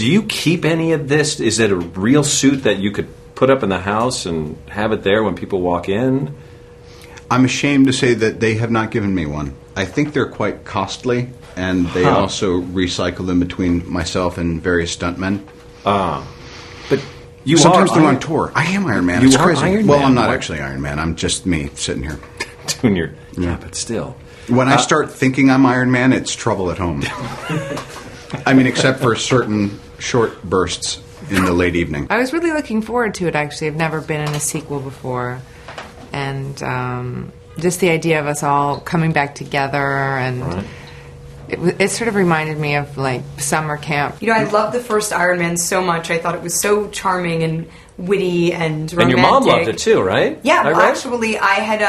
Do you keep any of this? Is it a real suit that you could put up in the house and have it there when people walk in? I'm ashamed to say that they have not given me one. I think they're quite costly, and they also recycle them between myself and various stuntmen. But you sometimes they're on tour. I am Iron Man. It's crazy. Iron well, Man. I'm not actually Iron Man. I'm just me sitting here. Doing your... Yeah, but still. When I start thinking I'm Iron Man, it's trouble at home. I mean, except for certain short bursts in the late evening. I was really looking forward to it, actually. I've never been in a sequel before. And just the idea of us all coming back together, and it sort of reminded me of, like, summer camp. You know, I loved the first Iron Man so much. I thought it was so charming and witty and romantic. And your mom loved it too, right? Yeah, well, actually, I had,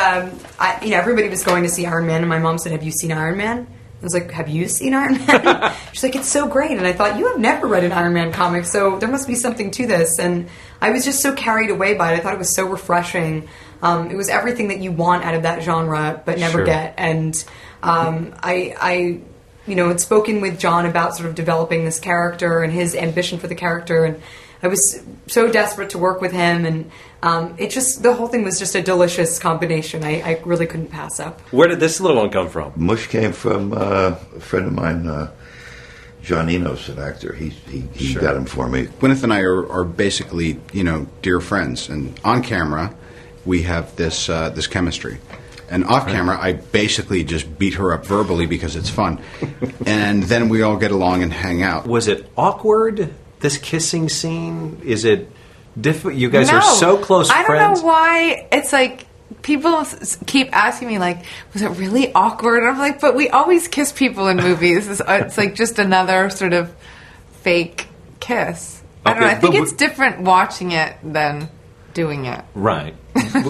everybody was going to see Iron Man, and my mom said, "Have you seen Iron Man?" I was like, "Have you seen Iron Man?" She's like, "It's so great." And I thought, you have never read an Iron Man comic, so there must be something to this. And I was just so carried away by it. I thought it was so refreshing. It was everything that you want out of that genre, but never get. And I had spoken with John about sort of developing this character and his ambition for the character, and I was so desperate to work with him, and the whole thing was just a delicious combination. I really couldn't pass up. Where did this little one come from? Mush came from a friend of mine, John Enos, an actor. He got him for me. Gwyneth and I are basically, dear friends, and on camera, we have this chemistry. And off camera, I basically just beat her up verbally because it's fun. And then we all get along and hang out. Was it awkward, this kissing scene? Is it difficult? You guys are so close friends. I don't know why. It's like people keep asking me, like, was it really awkward? And I'm like, but we always kiss people in movies. It's like just another sort of fake kiss. I don't know. I think it's different watching it than doing it. Right.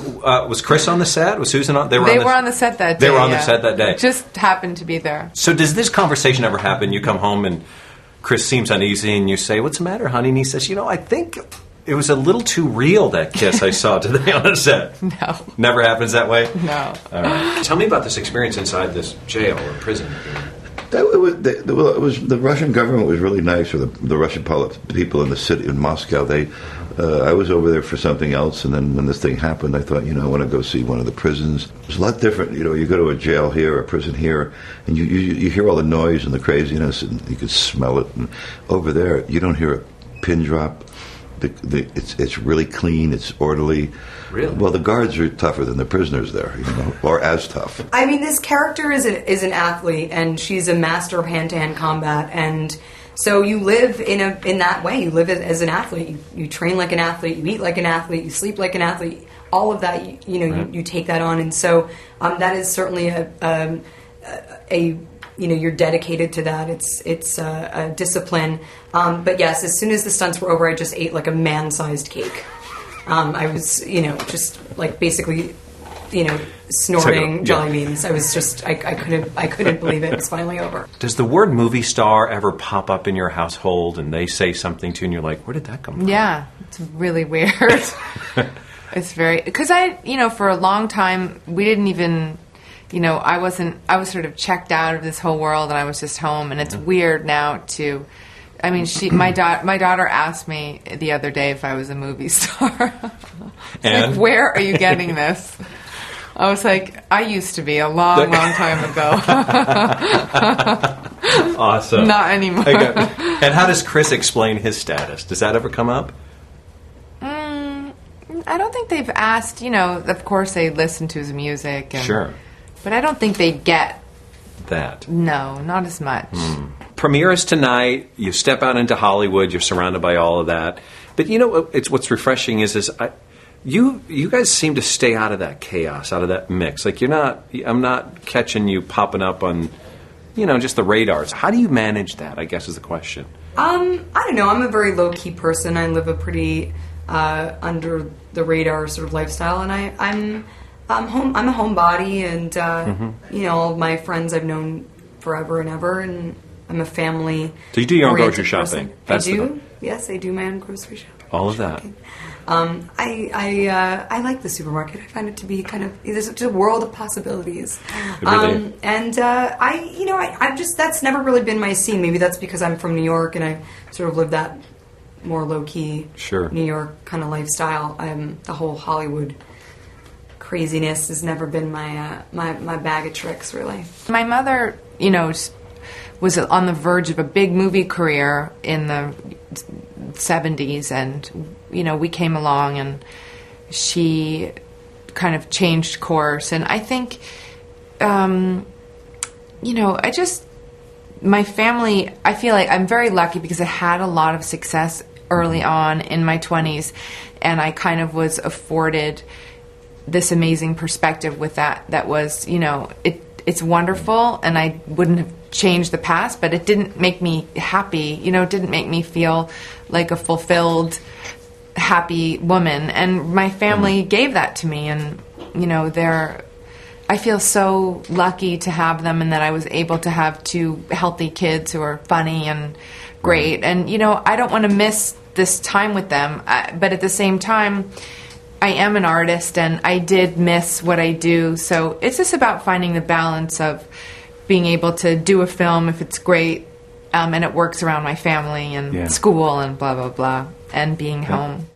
Was Chris on the set? Was Susan on? They were on the set that day. They were on the set that day. Just happened to be there. So does this conversation ever happen? You come home and Chris seems uneasy and you say, "What's the matter, honey?" And he says, I think it was a little too real, that kiss I saw today on the set. No. Never happens that way? No. All right. Tell me about this experience inside this jail or prison. The Russian government was really nice, or the Russian people in the city, in Moscow. I was over there for something else, and then when this thing happened, I thought, I want to go see one of the prisons. It's a lot different. You go to a jail here, a prison here, and you hear all the noise and the craziness, and you can smell it. And over there, you don't hear a pin drop. It's really clean. It's orderly. Really? Well, the guards are tougher than the prisoners there, or as tough. I mean, this character is an athlete, and she's a master of hand-to-hand combat, and so you live in that way. You live as an athlete. You train like an athlete. You eat like an athlete. You sleep like an athlete. All of that, you take that on, and so that is certainly a you're dedicated to that. It's a discipline. But yes, as soon as the stunts were over, I just ate like a man-sized cake. I was, just like basically, snorting jelly beans. I was just, I couldn't believe it was finally over. Does the word movie star ever pop up in your household and they say something to you and you're like, where did that come from? Yeah, it's really weird. It's very, because for a long time, we didn't even, I was sort of checked out of this whole world and I was just home, and it's weird now to, my daughter asked me the other day if I was a movie star. And? Like, where are you getting this? I was like, I used to be a long time ago. Awesome. Not anymore. Okay. And how does Chris explain his status? Does that ever come up? I don't think they've asked. Of course they listen to his music. And, sure. But I don't think they get that. No, not as much. Premiere is tonight. You step out into Hollywood. You're surrounded by all of that. But it's what's refreshing is you guys seem to stay out of that chaos, out of that mix. Like I'm not catching you popping up on, just the radars. How do you manage that, I guess, is the question. I don't know. I'm a very low-key person. I live a pretty under the radar sort of lifestyle, and I'm a homebody, and all of my friends I've known forever and ever, and I'm a family. So you do your own grocery shopping. I do. Yes, I do my own grocery shopping. all of that. I like the supermarket. I find it to be kind of there's just a world of possibilities. It really And I'm just that's never really been my scene. Maybe that's because I'm from New York and I sort of live that more low key Sure. New York kind of lifestyle. The whole Hollywood craziness has never been my my bag of tricks, really. My mother, was on the verge of a big movie career in the 70s, and we came along and she kind of changed course. And I think my family, I feel like I'm very lucky because I had a lot of success early on in my 20s, and I kind of was afforded this amazing perspective with that was, it's wonderful, and I wouldn't have changed the past, but it didn't make me happy. It didn't make me feel like a fulfilled, happy woman. And my family gave that to me, and I feel so lucky to have them, and that I was able to have two healthy kids who are funny and great. And I don't want to miss this time with them, but at the same time, I am an artist, and I did miss what I do. So it's just about finding the balance of being able to do a film if it's great, and it works around my family and school and blah, blah, blah, and being home.